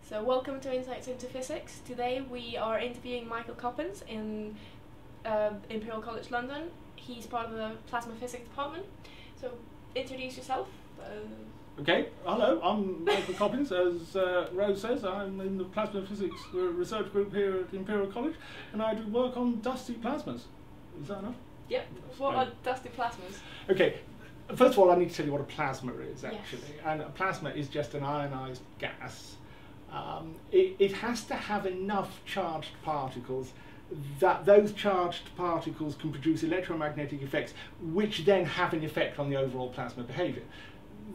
So welcome to Insights into Physics. Today we are interviewing Michael Coppins in Imperial College London. He's part of the plasma physics department. So introduce yourself. Okay, hello, I'm Michael Coppins. As Rose says, I'm in the plasma physics research group here at Imperial College, and I do work on dusty plasmas. Is that enough? Yep. What are dusty plasmas? Okay, first of all I need to tell you what a plasma is actually. Yes. And a plasma is just an ionized gas. It has to have enough charged particles that those charged particles can produce electromagnetic effects which then have an effect on the overall plasma behaviour.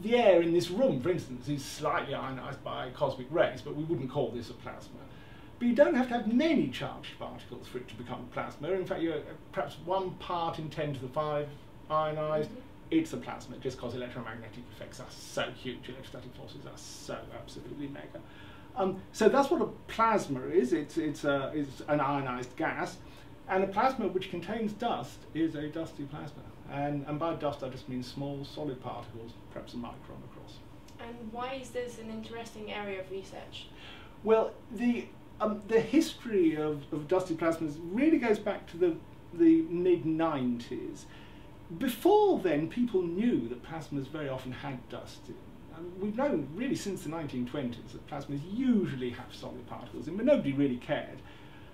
The air in this room, for instance, is slightly ionized by cosmic rays, but we wouldn't call this a plasma. But you don't have to have many charged particles for it to become a plasma. In fact, you're perhaps 1 part in 10 to the 5 ionized. It's a plasma, just because electromagnetic effects are so huge, electrostatic forces are so absolutely mega. So that's what a plasma is. It's an ionized gas, and a plasma which contains dust is a dusty plasma. And by dust I just mean small solid particles, perhaps a micron across. And why is this an interesting area of research? Well, the history of dusty plasmas really goes back to the mid-90s. Before then, people knew that plasmas very often had dust in. We've known really since the 1920s that plasmas usually have solid particles in, but nobody really cared.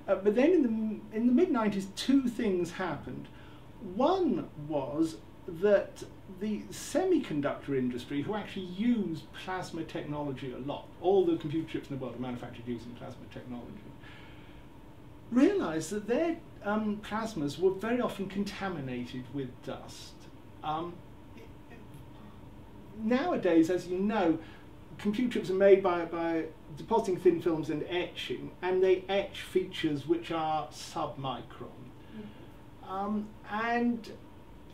But then in the mid-90s, 2 things happened. One was that the semiconductor industry, who actually use plasma technology a lot, all the computer chips in the world are manufactured using plasma technology, realised that their plasmas were very often contaminated with dust. Nowadays, as you know, computer chips are made by depositing thin films and etching, and they etch features which are submicron. And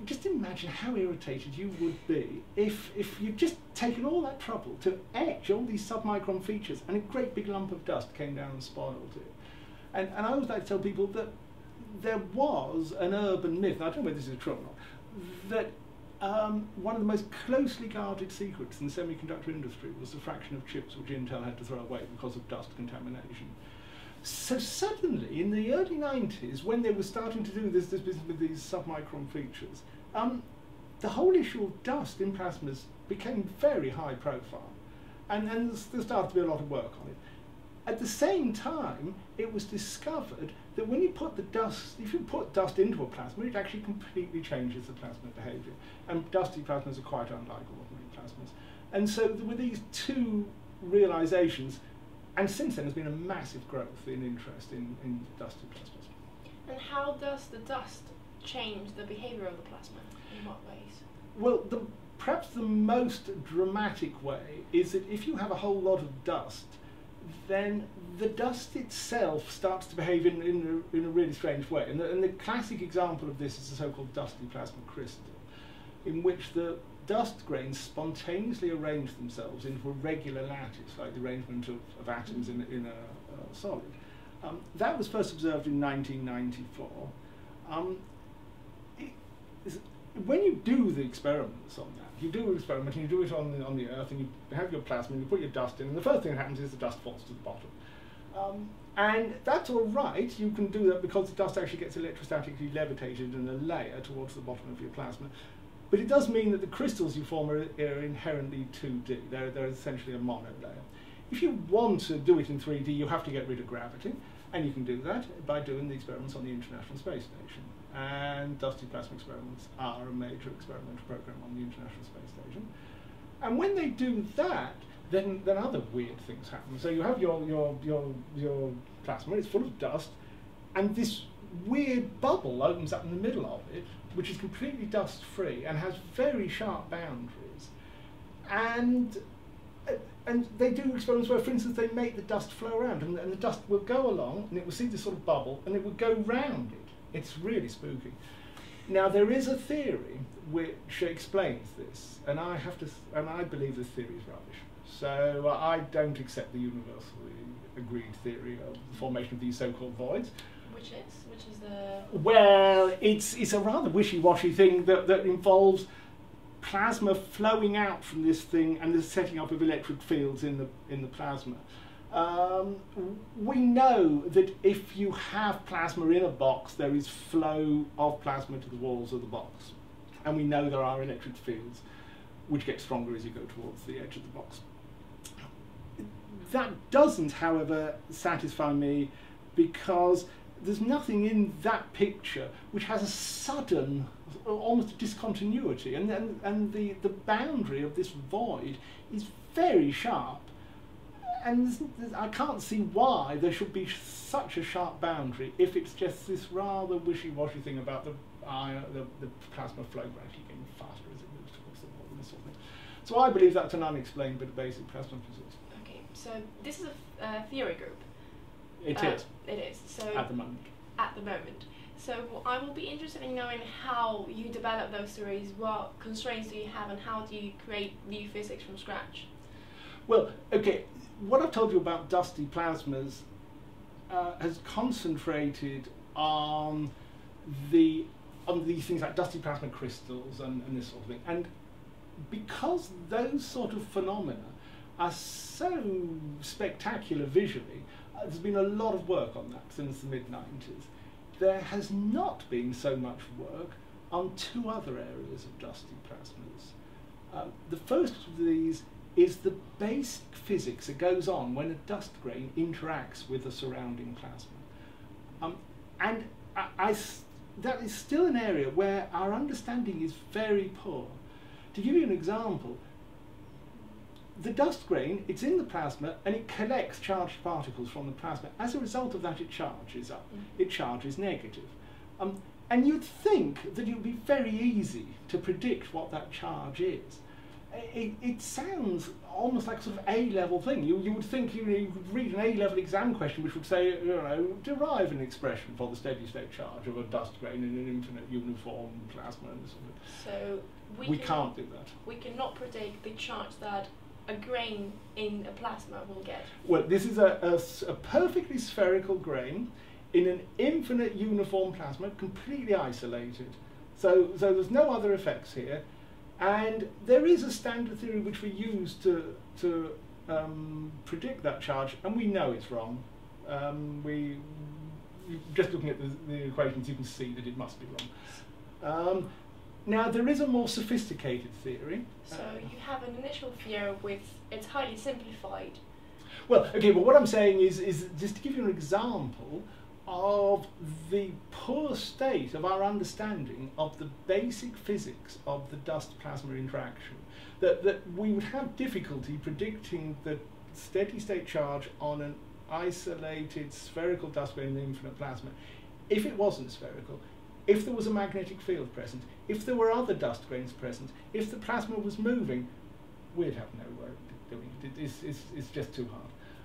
just imagine how irritated you would be if you'd just taken all that trouble to etch all these submicron features and a great big lump of dust came down and spoiled it. And I always like to tell people that there was an urban myth, and I don't know whether this is true or not, that one of the most closely guarded secrets in the semiconductor industry was the fraction of chips which Intel had to throw away because of dust contamination. So suddenly, in the early 90s, when they were starting to do this business with these submicron features, the whole issue of dust in plasmas became very high profile, and there started to be a lot of work on it. At the same time, it was discovered that when you put the dust, if you put dust into a plasma, it actually completely changes the plasma behaviour. And dusty plasmas are quite unlike ordinary plasmas. And so there were these 2 realisations, and since then there's been a massive growth in interest in dusty plasmas. And how does the dust change the behaviour of the plasma? In what ways? Well, perhaps the most dramatic way is that if you have a whole lot of dust, then the dust itself starts to behave in a really strange way. And the classic example of this is the so-called dusty plasma crystal, in which the dust grains spontaneously arrange themselves into a regular lattice, like the arrangement of atoms in a solid. That was first observed in 1994. When you do the experiments on that, you do an experiment and you do it on the Earth, and you have your plasma and you put your dust in, and the first thing that happens is the dust falls to the bottom. And that's all right, you can do that because the dust actually gets electrostatically levitated in a layer towards the bottom of your plasma. But it does mean that the crystals you form are inherently 2D, they're essentially a monolayer. If you want to do it in 3D, you have to get rid of gravity, and you can do that by doing the experiments on the International Space Station. And dusty plasma experiments are a major experimental program on the International Space Station. And when they do that, then other weird things happen. So you have your plasma, it's full of dust, and this weird bubble opens up in the middle of it, which is completely dust-free and has very sharp boundaries. And they do experiments where, for instance, they make the dust flow around, and the dust will go along, and it will see this sort of bubble, and it will go round it. It's really spooky. Now, there is a theory which explains this, and I believe this theory is rubbish. So I don't accept the universally agreed theory of the formation of these so-called voids. Which is the... Well, it's a rather wishy-washy thing that involves plasma flowing out from this thing and the setting up of electric fields in the plasma. We know that if you have plasma in a box, there is flow of plasma to the walls of the box. And we know there are electric fields which get stronger as you go towards the edge of the box. That doesn't, however, satisfy me, because there's nothing in that picture which has a sudden, almost discontinuity, and the boundary of this void is very sharp. And I can't see why there should be such a sharp boundary if it's just this rather wishy-washy thing about the plasma flow gradually getting faster as it moves towards the wall and this sort of thing. So I believe that's an unexplained bit of basic plasma physics. Okay, so this is a theory group. It is. It is. So at the moment. At the moment. So I will be interested in knowing how you develop those theories. What constraints do you have, and how do you create new physics from scratch? Well, okay, what I've told you about dusty plasmas has concentrated on these things like dusty plasma crystals and this sort of thing. And because those sort of phenomena are so spectacular visually, there's been a lot of work on that since the mid-90s. There has not been so much work on two other areas of dusty plasmas. The first of these is the basic physics that goes on when a dust grain interacts with the surrounding plasma. And that is still an area where our understanding is very poor. To give you an example, the dust grain, it's in the plasma and it collects charged particles from the plasma. As a result of that, it charges up. It charges negative. And you'd think that it would be very easy to predict what that charge is. It sounds almost like a sort of A-level thing. You would think you would read an A-level exam question which would say, derive an expression for the steady-state charge of a dust grain in an infinite uniform plasma and sort of. So we can't do that. We cannot predict the charge that a grain in a plasma will get. Well, this is a perfectly spherical grain in an infinite uniform plasma, completely isolated. So there's no other effects here. And there is a standard theory which we use to predict that charge, and we know it's wrong. Just looking at the equations, you can see that it must be wrong. Now, there is a more sophisticated theory. So you have an initial theory with, it's highly simplified. Well, okay, but what I'm saying is just to give you an example of the poor state of our understanding of the basic physics of the dust-plasma interaction, that we would have difficulty predicting the steady-state charge on an isolated spherical dust grain in the infinite plasma if it wasn't spherical, if there was a magnetic field present, if there were other dust grains present, if the plasma was moving. We'd have no way of doing it. It's just too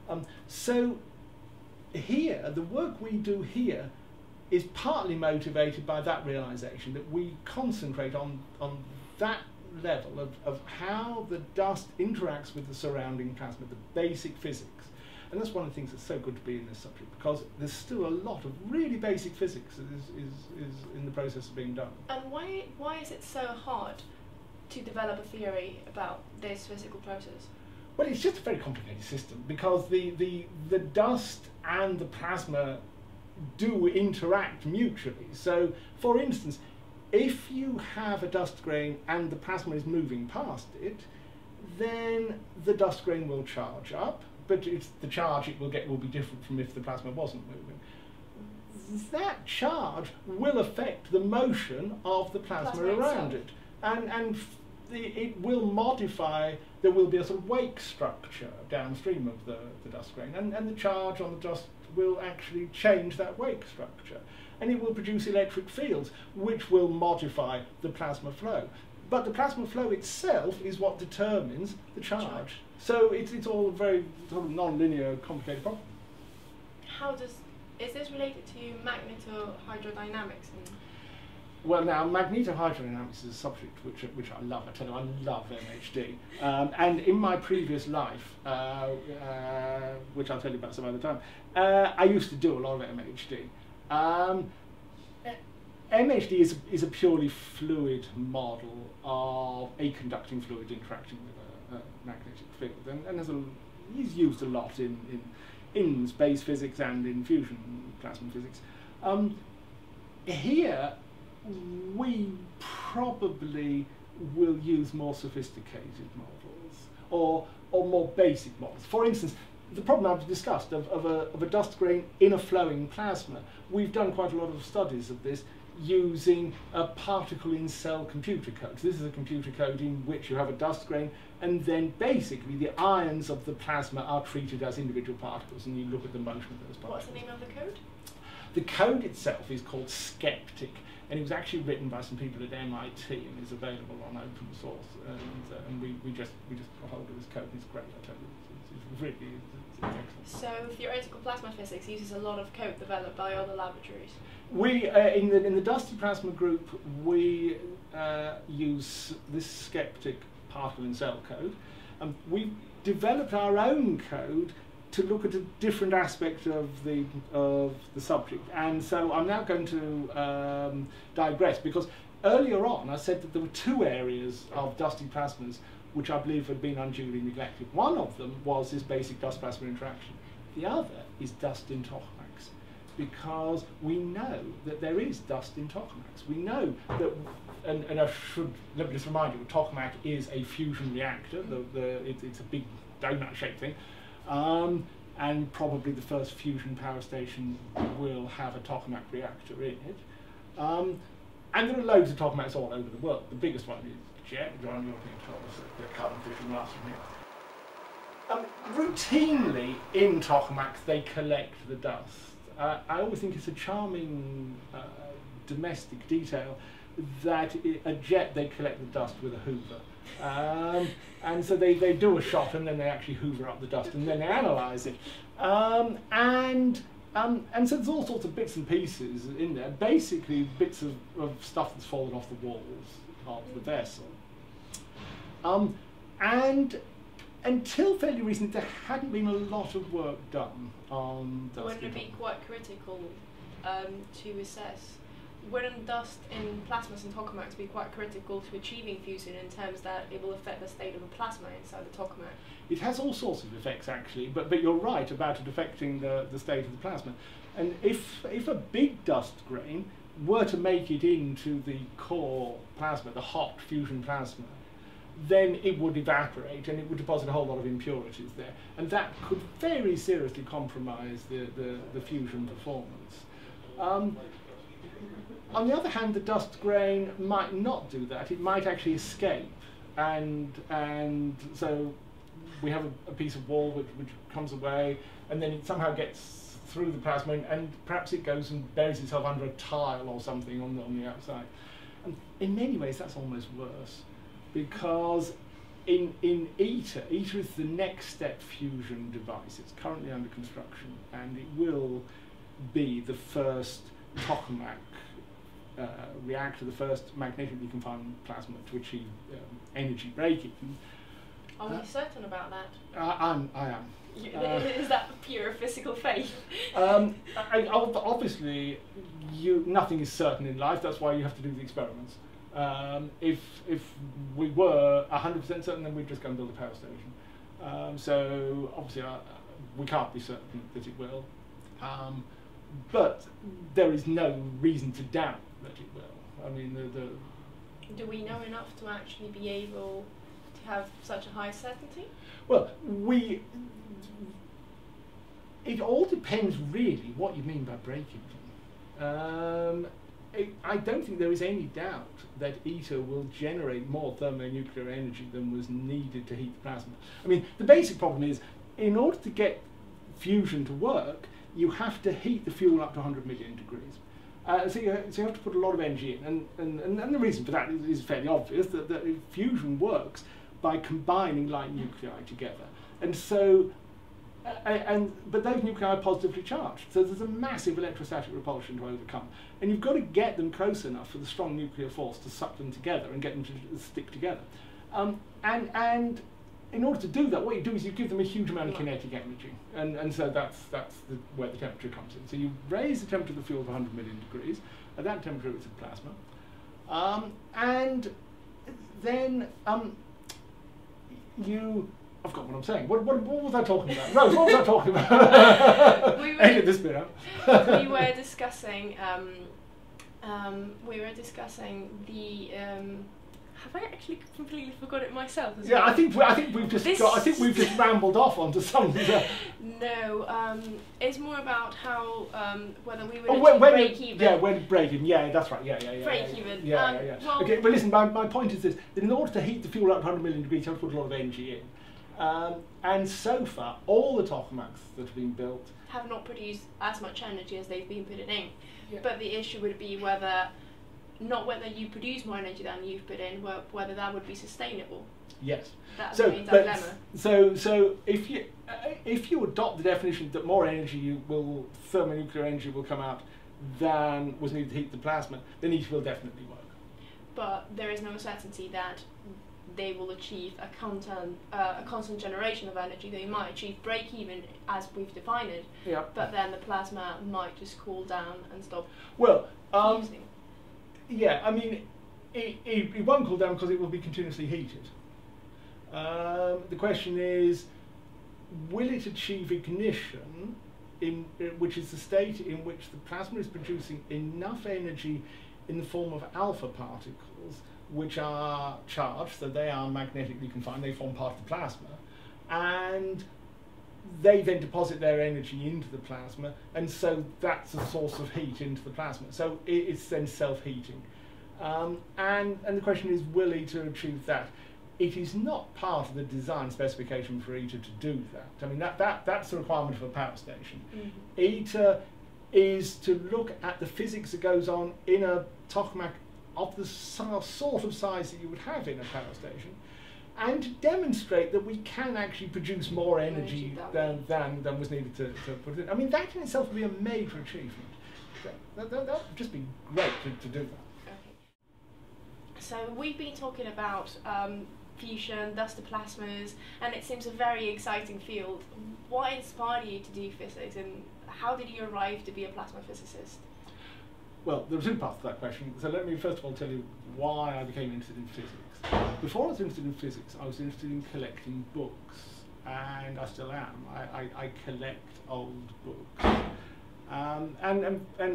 hard. So here, the work we do here is partly motivated by that realization that we concentrate on that level of how the dust interacts with the surrounding plasma, the basic physics. And that's one of the things that's so good to be in this subject, because there's still a lot of really basic physics that is in the process of being done. And why is it so hard to develop a theory about this physical process? Well, it's just a very complicated system, because the dust and the plasma do interact mutually. So, for instance, if you have a dust grain and the plasma is moving past it, then the dust grain will charge up, but the charge it will get will be different from if the plasma wasn't moving. That charge will affect the motion of the plasma around it, and it will modify. There will be a sort of wake structure downstream of the dust grain, and the charge on the dust will actually change that wake structure, and it will produce electric fields which will modify the plasma flow. But the plasma flow itself is what determines the charge. So it's all a very sort of non-linear, complicated problem. Is this related to magnetohydrodynamics? Well, now, magnetohydrodynamics is a subject which I love. I tell you, I love MHD. And in my previous life, which I'll tell you about some other time, I used to do a lot of MHD. MHD is a purely fluid model of a conducting fluid interacting with a magnetic field, and there's a is used a lot in space physics and in fusion plasma physics. Here, we probably will use more sophisticated models or more basic models. For instance, the problem I've discussed of a dust grain in a flowing plasma, we've done quite a lot of studies of this using a particle-in-cell computer code. So this is a computer code in which you have a dust grain, and then basically the ions of the plasma are treated as individual particles, and you look at the motion of those particles. What's the name of the code? The code itself is called Skeptic, and it was actually written by some people at MIT and is available on open source. And we just got hold of this code, and it's great. I tell you, it's really excellent. So theoretical plasma physics uses a lot of code developed by other laboratories. We in the dusty plasma group, we use this Skeptic particle-in-cell code. We developed our own code to look at a different aspect of the subject, and so I'm now going to digress, because earlier on I said that there were two areas of dusty plasmas which I believe had been unduly neglected. One of them was this basic dust-plasma interaction. The other is dust in tokamaks, because we know that there is dust in tokamaks. We know that, and I should let me just remind you, a tokamak is a fusion reactor. It's a big donut-shaped thing. And probably the first fusion power station will have a tokamak reactor in it. And there are loads of tokamaks all over the world. The biggest one is Jet, John European Thomas, the carbon fission last from here. Routinely in tokamaks they collect the dust. I always think it's a charming domestic detail that a Jet, they collect the dust with a hoover. And so they do a shot, and then they actually hoover up the dust, and then they analyse it. And so there's all sorts of bits and pieces in there, basically bits of stuff that's fallen off the walls of the vessel. And until fairly recently, there hadn't been a lot of work done on dust. Wouldn't it be quite critical to assess? Wouldn't dust in plasmas and tokamaks be quite critical to achieving fusion in terms that it will affect the state of the plasma inside the tokamak? It has all sorts of effects actually, but you're right about it affecting the state of the plasma. And if a big dust grain were to make it into the core plasma, the hot fusion plasma, then it would evaporate and it would deposit a whole lot of impurities there. And that could very seriously compromise the fusion performance. On the other hand, the dust grain might not do that. It might actually escape, and so we have a piece of wall which comes away, and then it somehow gets through the plasma, and perhaps it goes and buries itself under a tile or something on the outside. And in many ways, that's almost worse, because in ITER is the next step fusion device. It's currently under construction, and it will be the first tokamak reactor, the first magnetically confined plasma to achieve energy breaking. Are we certain about that? I am. Is that pure physical faith? Obviously, nothing is certain in life. That's why you have to do the experiments. If we were 100% certain, then we'd just go and build a power station. So obviously, we can't be certain that it will. But there is no reason to doubt that it will. I mean, do we know enough to actually be able to have such a high certainty? Well, it all depends really what you mean by breaking them. I don't think there is any doubt that ITER will generate more thermonuclear energy than was needed to heat the plasma. I mean, the basic problem is, in order to get fusion to work, you have to heat the fuel up to 100 million degrees. So you have to put a lot of energy in, and the reason for that is fairly obvious, that fusion works by combining light nuclei together. And so, but those nuclei are positively charged, so there's a massive electrostatic repulsion to overcome. And you've got to get them close enough for the strong nuclear force to suck them together and get them to stick together. And in order to do that, what you do is you give them a huge amount of kinetic energy, and so that's where the temperature comes in. So you raise the temperature of the fuel to 100 million degrees. At that temperature, it's a plasma, and then you I've got what I'm saying. What was I talking about? Rose, what was I talking about? Edit this bit out. We were discussing. The. Have I actually completely forgot it myself? Yeah, well? I think we've just rambled off onto something. No, it's more about how whether we would break even. Yeah, when break even. Yeah, that's right. Yeah. Break even. Yeah. Well, okay, but listen, my point is this: that in order to heat the fuel up to 100 million degrees, you have to put a lot of energy in. And so far, all the tokamaks that have been built have not produced as much energy as they've been putting in. Yeah. But the issue would be not whether you produce more energy than you've put in, whether that would be sustainable. Yes. That's the main dilemma. So if you adopt the definition that more thermonuclear energy will come out than was needed to heat the plasma, then it will definitely work. But there is no certainty that they will achieve a constant generation of energy. They might achieve break even as we've defined it. Yeah. But then the plasma might just cool down and stop. Well. Fusing. Yeah, I mean, it won't cool down because it will be continuously heated. The question is, will it achieve ignition, which is the state in which the plasma is producing enough energy in the form of alpha particles, which are charged, so they are magnetically confined, they form part of the plasma, and they then deposit their energy into the plasma, and so that's a source of heat into the plasma. So it's then self-heating. And the question is, will ITER achieve that? It is not part of the design specification for ITER to do that. I mean, that's the requirement for a power station. Mm-hmm. ITER is to look at the physics that goes on in a tokamak of the sort of size that you would have in a power station, and to demonstrate that we can actually produce more energy than was needed to put it in. I mean, that in itself would be a major achievement. That would just be great to do that. Okay. So we've been talking about fusion, thus the plasmas, and it seems a very exciting field. What inspired you to do physics, and how did you arrive to be a plasma physicist? Well, there are two parts to that question. So let me first of all tell you why I became interested in physics. Before I was interested in physics, I was interested in collecting books, and I still am. I collect old books, and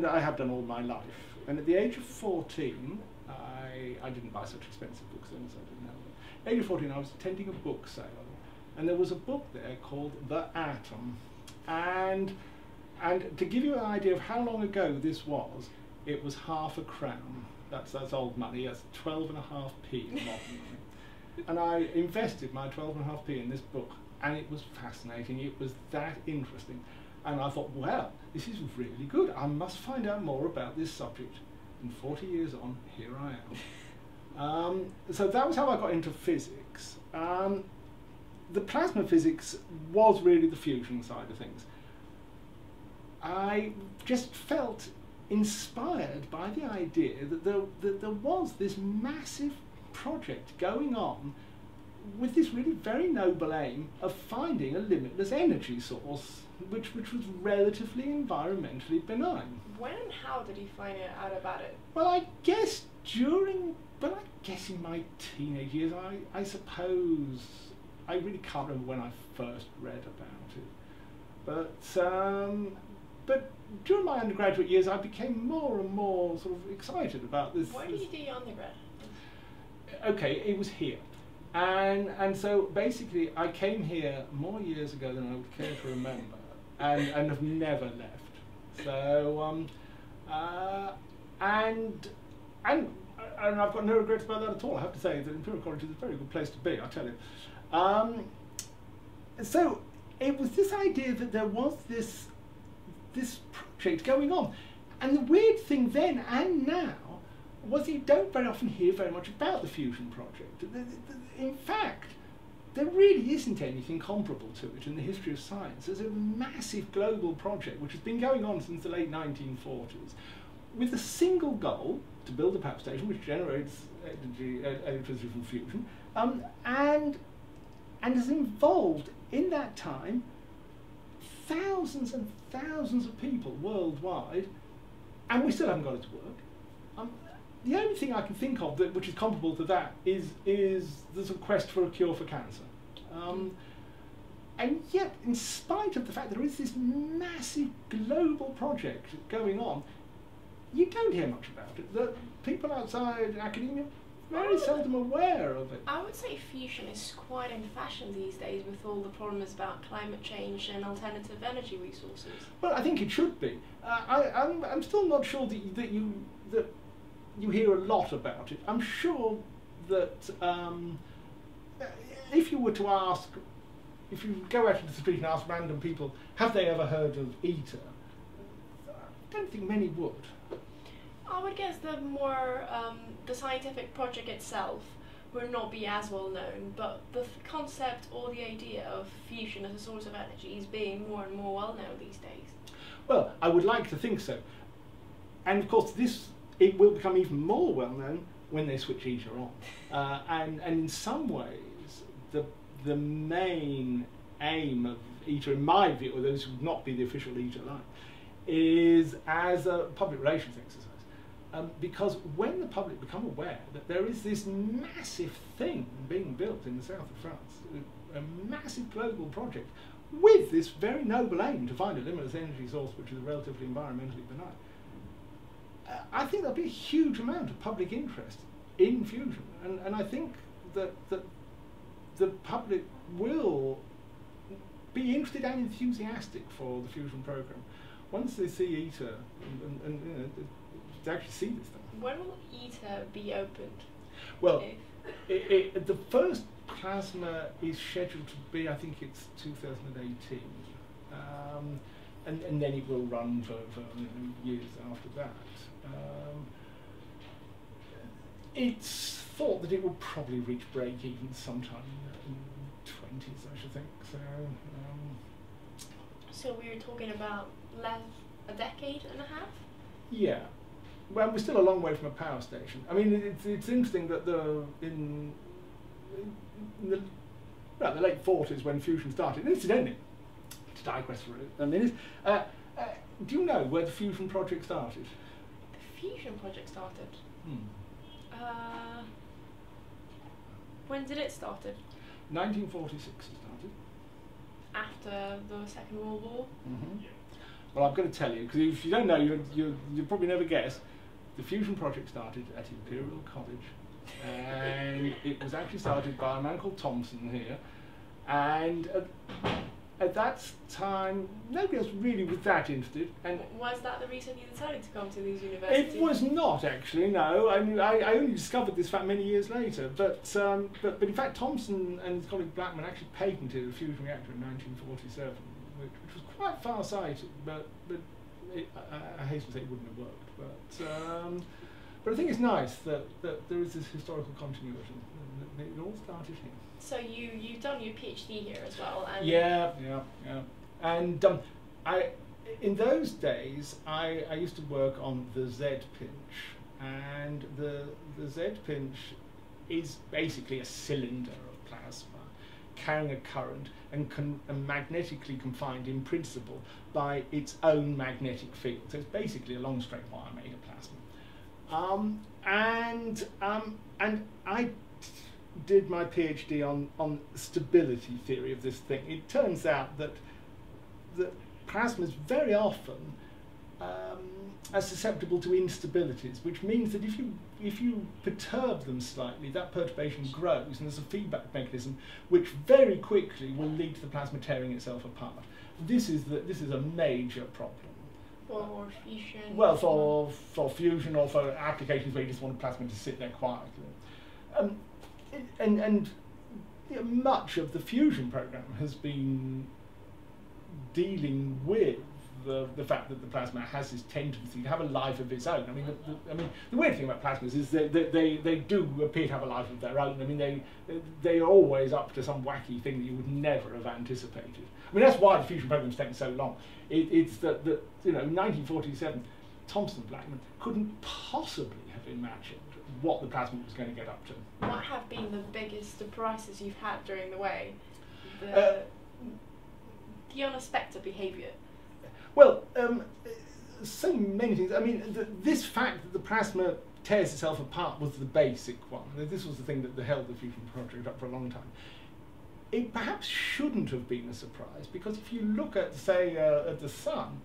I have done all my life. And at the age of 14, I didn't buy such expensive books then, so I didn't know them. At the age of 14, I was attending a book sale, and there was a book there called The Atom. And to give you an idea of how long ago this was, it was ½ a crown. That's old money. That's 12.5p modern money. And I invested my 12.5p in this book, and it was fascinating. It was that interesting, and I thought, well, this is really good. I must find out more about this subject. And 40 years on, here I am. So that was how I got into physics. The plasma physics was really the fusion side of things. I just felt inspired by the idea that there was this massive project going on with this really very noble aim of finding a limitless energy source which was relatively environmentally benign. When and how did you find out about it? Well, I guess in my teenage years, I suppose, I really can't remember when I first read about it, but during my undergraduate years, I became more and more sort of excited about this. Where did you do your undergrad? Okay, it was here. And so basically I came here more years ago than I would care to remember, and have never left. So and I've got no regrets about that at all. I have to say that Imperial College is a very good place to be, I tell you. So it was this idea that there was this project going on, and the weird thing then and now was you don't very often hear very much about the fusion project. In fact, there really isn't anything comparable to it in the history of science. There's a massive global project which has been going on since the late 1940s with a single goal, to build a power station which generates electricity from fusion, and has involved in that time thousands and thousands of people worldwide, and we still haven't got it to work. The only thing I can think of which is comparable to that is the sort of quest for a cure for cancer. And yet, in spite of the fact that there is this massive global project going on, you don't hear much about it. The people outside academia are very seldom aware of it. I would say fusion is quite in fashion these days with all the problems about climate change and alternative energy resources. Well, I think it should be. I'm still not sure that you hear a lot about it. I'm sure that if you were to ask, if you go out into the street and ask random people, have they ever heard of ITER? I don't think many would. I would guess the more the scientific project itself would not be as well known, but the concept or the idea of fusion as a source of energy is being more and more well known these days. Well, I would like to think so. And of course, it will become even more well known when they switch ITER on. And in some ways, the main aim of ITER, in my view, or those who would not be the official ITER line, is as a public relations exercise. Because when the public become aware that there is this massive thing being built in the south of France, a massive global project, with this very noble aim to find a limitless energy source which is relatively environmentally benign, I think there'll be a huge amount of public interest in fusion. And I think that the public will be interested and enthusiastic for the fusion programme once they see ITER and you know, to actually see this thing. When will ITER be opened? Well, the first plasma is scheduled to be, I think it's 2018, and then it will run for years after that. It's thought that it will probably reach break-even sometime in the 20s, I should think. So we were talking about a decade and a half? Yeah. Well, we're still a long way from a power station. I mean, it's interesting that in the late 40s when fusion started, incidentally, to digress for a minute, do you know where the fusion project started? The fusion project started? When did it start? 1946 it started. After the Second World War? Mm-hmm. Well, I'm going to tell you, because if you don't know, you'll probably never guess. The fusion project started at Imperial College, and it was actually started by a man called Thomson here, and at that time nobody else really was that interested. And was that the reason you decided to come to these universities? It was not actually, no. I mean, I only discovered this fact many years later, but in fact Thomson and his colleague Blackman actually patented a fusion reactor in 1947, which was quite far-sighted, but I hasten to say it wouldn't have worked. But I think it's nice that there is this historical continuity. It all started here. So you've done your PhD here as well, and yeah. And in those days I used to work on the Z pinch, and the Z pinch is basically a cylinder of plasma carrying a current and magnetically confined in principle by its own magnetic field. So it's basically a long straight wire made of plasma. And I did my PhD on stability theory of this thing. It turns out that plasmas very often are susceptible to instabilities, which means that if you perturb them slightly, that perturbation grows, and there's a feedback mechanism which very quickly will lead to the plasma tearing itself apart. This is a major problem. For fusion. Well, for fusion or for applications where you just want a plasma to sit there quietly. And much of the fusion program has been dealing with the fact that the plasma has this tendency to have a life of its own. I mean, the weird thing about plasmas is that they do appear to have a life of their own. I mean, they're always up to some wacky thing that you would never have anticipated. I mean, that's why the fusion program's taken so long. It's that in 1947, Thomson and Blackman couldn't possibly have imagined what the plasma was going to get up to. What have been the biggest surprises you've had during the way? The unexpected behaviour. Well, so many things. I mean, this fact that the plasma tears itself apart was the basic one. This was the thing that held the fusion project up for a long time. it perhaps shouldn't have been a surprise, because if you look at, say, at the Sun,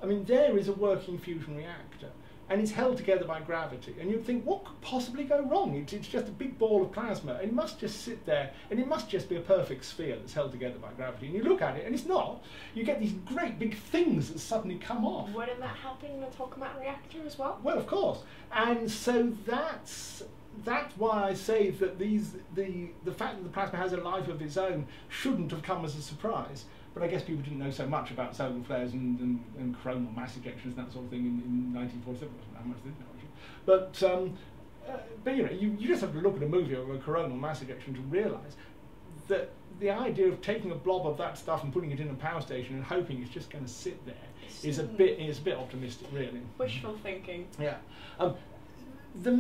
I mean, there is a working fusion reactor, and it's held together by gravity. And you'd think, what could possibly go wrong? It's just a big ball of plasma, and it must just sit there, and it must just be a perfect sphere that's held together by gravity. And you look at it, and it's not. You get these great big things that suddenly come off. Wouldn't that happen in a tokamak reactor as well? Well, of course. And so that's why I say that the fact that the plasma has a life of its own shouldn't have come as a surprise. But I guess people didn't know so much about solar flares and coronal mass ejections and that sort of thing in 1947. How much did know, actually. But you know, you just have to look at a movie of a coronal mass ejection to realise that the idea of taking a blob of that stuff and putting it in a power station and hoping it's just going to sit there is a bit optimistic, really. Wishful thinking. Yeah. The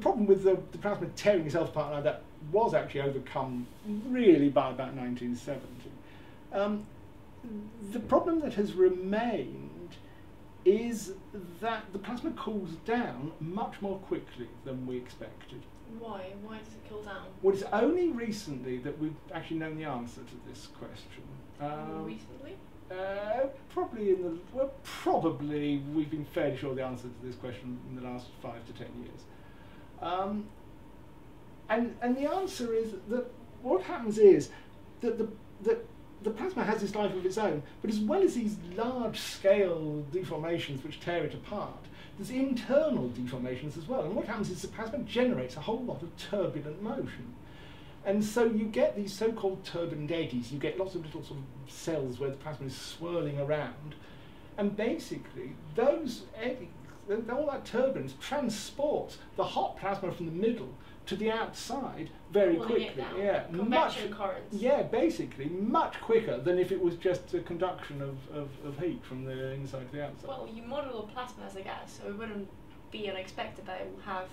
problem with the plasma tearing itself apart like that was actually overcome really by about 1970. The problem that has remained is that the plasma cools down much more quickly than we expected. Why? Why does it cool down? Well, it's only recently that we've actually known the answer to this question. Recently? Probably we've been fairly sure of the answer to this question in the last 5 to 10 years. And the answer is that what happens is that the plasma has this life of its own, but as well as these large-scale deformations which tear it apart, there's internal deformations as well. And what happens is the plasma generates a whole lot of turbulent motion. And so you get these so-called turbulent eddies. You get lots of little sort of cells where the plasma is swirling around. And basically, those eddies, all that turbulence transports the hot plasma from the middle to the outside very quickly. Yeah, convection currents. Yeah, basically much quicker than if it was just a conduction of heat from the inside to the outside. Well, you model a plasma as a gas, so it wouldn't be unexpected that it will have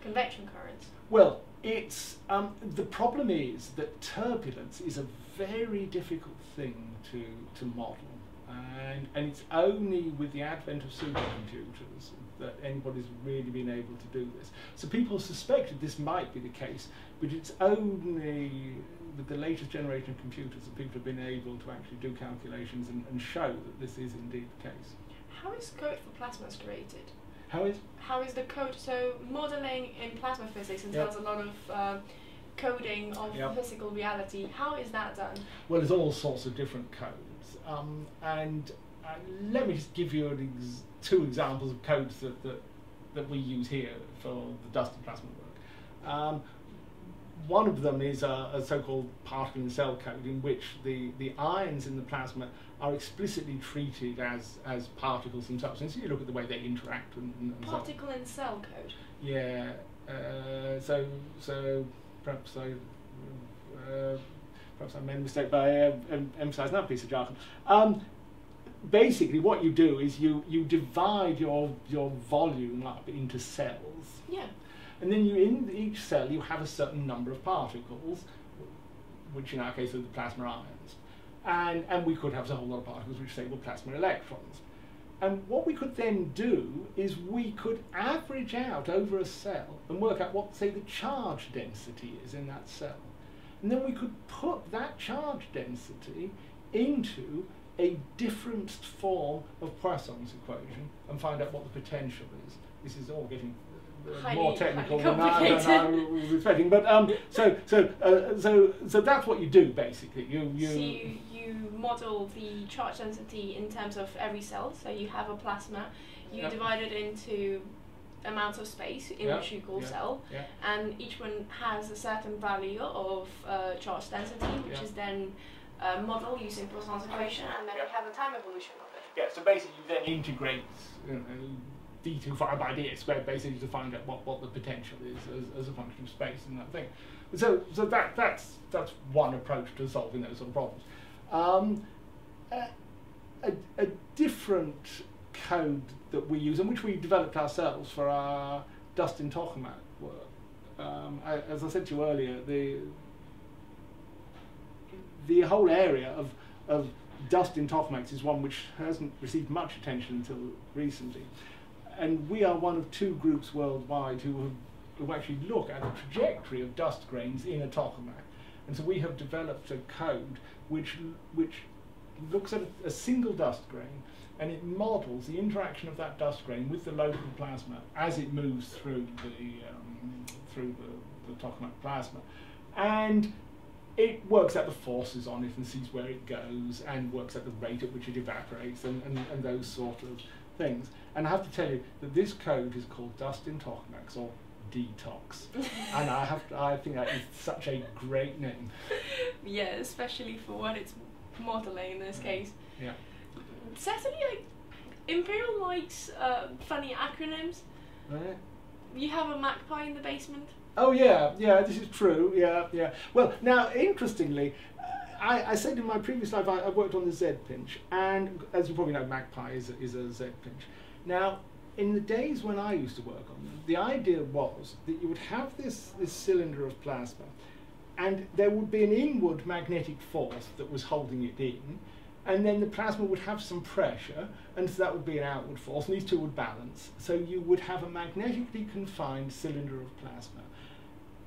convection currents. Well, it's the problem is that turbulence is a very difficult thing to model, and it's only with the advent of supercomputers that anybody's really been able to do this. So people suspected this might be the case, but it's only with the latest generation of computers that people have been able to actually do calculations and show that this is indeed the case. How is code for plasmas created? How is the code? So modeling in plasma physics entails a lot of coding of physical reality. How is that done? Well, there's all sorts of different codes, and let me just give you two examples of codes that we use here for the dust and plasma work. One of them is a so-called particle and cell code, in which the ions in the plasma are explicitly treated as particles themselves. And so you look at the way they interact and particle and cell code. Yeah. So perhaps I made a mistake by emphasising that piece of jargon. Basically, what you do is you divide your volume up into cells. Yeah. And then in each cell you have a certain number of particles, which in our case are the plasma ions. And we could have a whole lot of particles which say were plasma electrons. And what we could then do is we could average out over a cell and work out what, say, the charge density is in that cell. And then we could put that charge density into a different form of Poisson's equation and find out what the potential is. This is all getting more technical than I was expecting, but so that's what you do basically. You model the charge density in terms of every cell. So you have a plasma, you divide it into amounts of space in which you call cell, and each one has a certain value of charge density, which is then modeled using Poisson's equation, and then you have a time evolution of it. Yeah. So basically, you then integrate d2 by dx squared basically to find out what the potential is as a function of space and that thing. So that's one approach to solving those sort of problems. A different code that we use, and which we developed ourselves for our dust in tokamak work. As I said to you earlier, the whole area of dust in tokamaks is one which hasn't received much attention until recently. And we are one of two groups worldwide who have who actually look at the trajectory of dust grains in a tokamak. And so we have developed a code which looks at a single dust grain, and it models the interaction of that dust grain with the local plasma as it moves through the tokamak plasma. And it works out the forces on it and sees where it goes, and works out the rate at which it evaporates, and those sort of things. And I have to tell you that this code is called Dust in Tokamaks, or Detox. And I think that is such a great name. Yeah, especially for what it's modeling in this case. Yeah. Certainly, like, Imperial likes funny acronyms. Right. You have a magpie in the basement. Oh yeah, this is true. Yeah. Well, now interestingly, I said in my previous life I worked on the Z pinch, and as you probably know, magpie is a Z pinch. Now, in the days when I used to work on them, the idea was that you would have this cylinder of plasma, and there would be an inward magnetic force that was holding it in, and then the plasma would have some pressure, and so that would be an outward force, and these two would balance. So you would have a magnetically confined cylinder of plasma.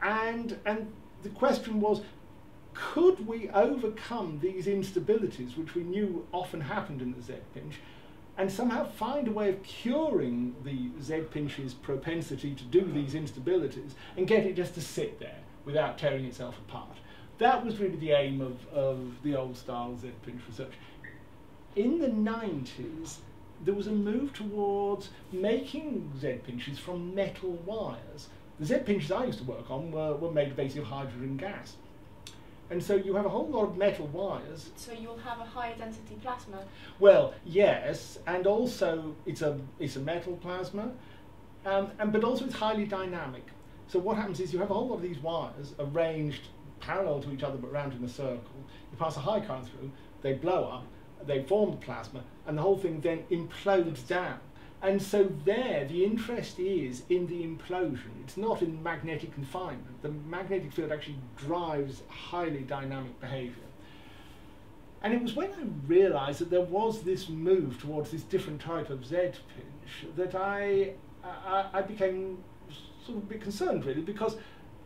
And the question was, could we overcome these instabilities, which we knew often happened in the Z-pinch, and somehow find a way of curing the Z-pinch's propensity to do these instabilities and get it just to sit there without tearing itself apart? That was really the aim of the old style Z-pinch research. In the 90s, there was a move towards making Z-pinches from metal wires. The Z-pinches I used to work on were made basically of hydrogen gas. And so you have a whole lot of metal wires. So you'll have a higher density plasma. Well, yes, and also it's a metal plasma, but also it's highly dynamic. So what happens is you have a whole lot of these wires arranged parallel to each other but round in a circle. You pass a high current through, they blow up, they form the plasma, and the whole thing then implodes down. And so there, the interest is in the implosion. It's not in magnetic confinement. The magnetic field actually drives highly dynamic behavior. And it was when I realized that there was this move towards this different type of Z-pinch that I became sort of a bit concerned, really, because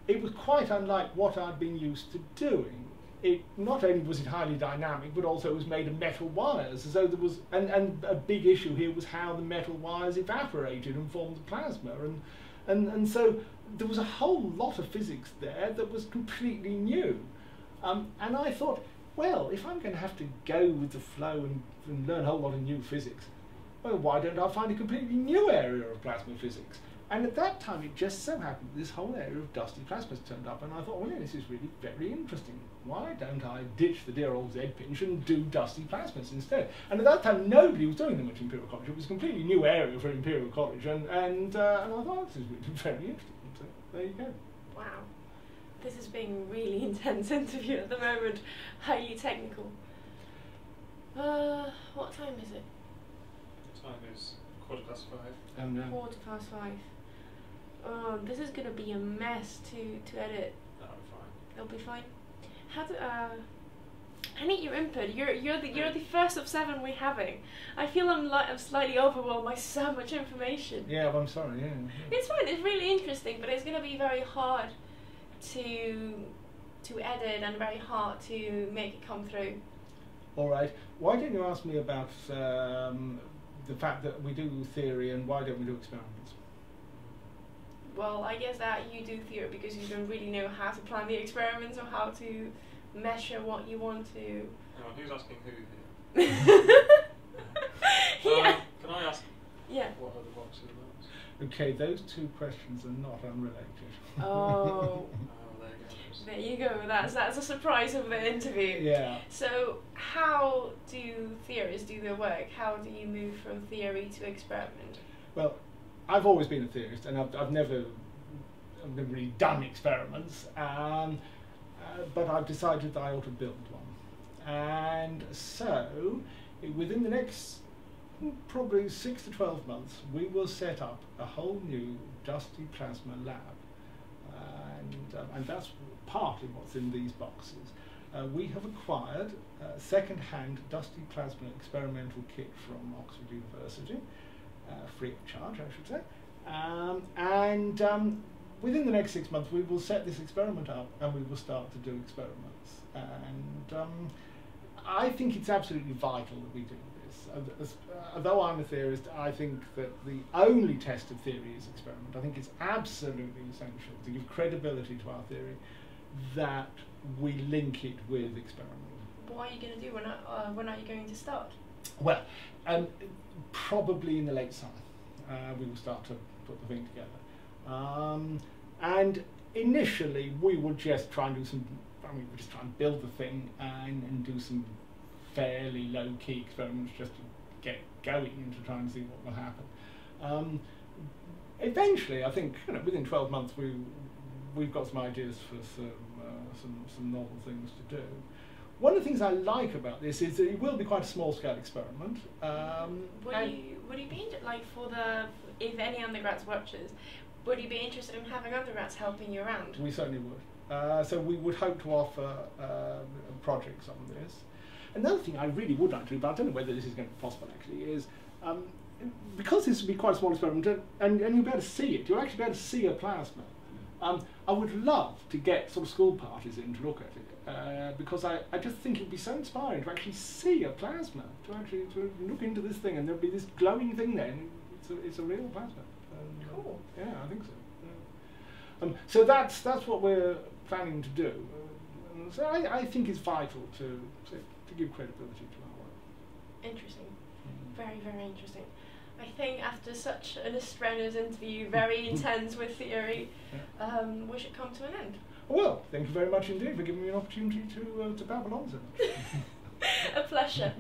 it was quite unlike what I'd been used to doing. It not only was it highly dynamic, but also it was made of metal wires, as though there was, and a big issue here was how the metal wires evaporated and formed the plasma, and so there was a whole lot of physics there that was completely new, and I thought, well, if I'm going to have to go with the flow and learn a whole lot of new physics, well, why don't I find a completely new area of plasma physics? And at that time, it just so happened this whole area of dusty plasmas turned up, and I thought, well, yeah, this is really very interesting. Why don't I ditch the dear old Z-pinch and do dusty plasmas instead? And at that time, nobody was doing them at Imperial College. It was a completely new area for Imperial College, and I thought, this is really very interesting. So there you go. Wow. This is being a really intense interview at the moment. Highly technical. What time is it? Time is 5:15. Oh no. 5:45. Oh, this is gonna be a mess to edit. That'll be fine. It'll be fine. How do I need your input. You're the first of 7 we're having. I feel I'm slightly overwhelmed by so much information. Yeah, well, I'm sorry. Yeah. It's fine. It's really interesting, but it's gonna be very hard to edit and very hard to make it come through. All right. Why don't you ask me about the fact that we do theory, and why don't we do experiments? Well, I guess that you do theory because you don't really know how to plan the experiments or how to measure what you want to. Hang on, who's asking who here? Yeah. Can I ask? Yeah. What are the boxes are those? Okay, those two questions are not unrelated. Oh. Oh, there you go. There you go. That's a surprise of the interview. Yeah. So, how do theorists do their work? How do you move from theory to experiment? Well, I've always been a theorist, and I've never really done experiments, but I've decided that I ought to build one. And so, within the next probably 6 to 12 months, we will set up a whole new dusty plasma lab. And that's partly what's in these boxes. We have acquired a second-hand dusty plasma experimental kit from Oxford University, free of charge, I should say. within the next 6 months, we will set this experiment up and we will start to do experiments. And I think it's absolutely vital that we do this. Although I'm a theorist, I think that the only test of theory is experiment. I think it's absolutely essential to give credibility to our theory that we link it with experiment. What are you going to do? When are you going to start? Well, probably in the late summer, we will start to put the thing together. And initially, we will just try and do some. We'll just try and build the thing and do some fairly low-key experiments just to get going and to try and see what will happen. Eventually, I think within 12 months, we've got some ideas for some novel things to do. One of the things I like about this is that it will be quite a small-scale experiment. Would you be if any undergrads watches, would you be interested in having undergrads helping you around? We certainly would. So we would hope to offer projects on this. Another thing I really would like to do, but I don't know whether this is going to be possible actually, is because this would be quite a small experiment, and you'll be able to see it, you'll actually be able to see a plasma. I would love to get sort of school parties in to look at it, because I just think it would be so inspiring to actually see a plasma, to look into this thing, and there'll be this glowing thing there, and it's a real plasma. Cool. Yeah, I think so. Yeah. So that's what we're planning to do. So I think it's vital to give credibility to our work. Interesting. Very, very interesting. I think after such an strenuous interview, very intense with theory, we should come to an end. Well, thank you very much indeed for giving me an opportunity to babble on so much. A pleasure.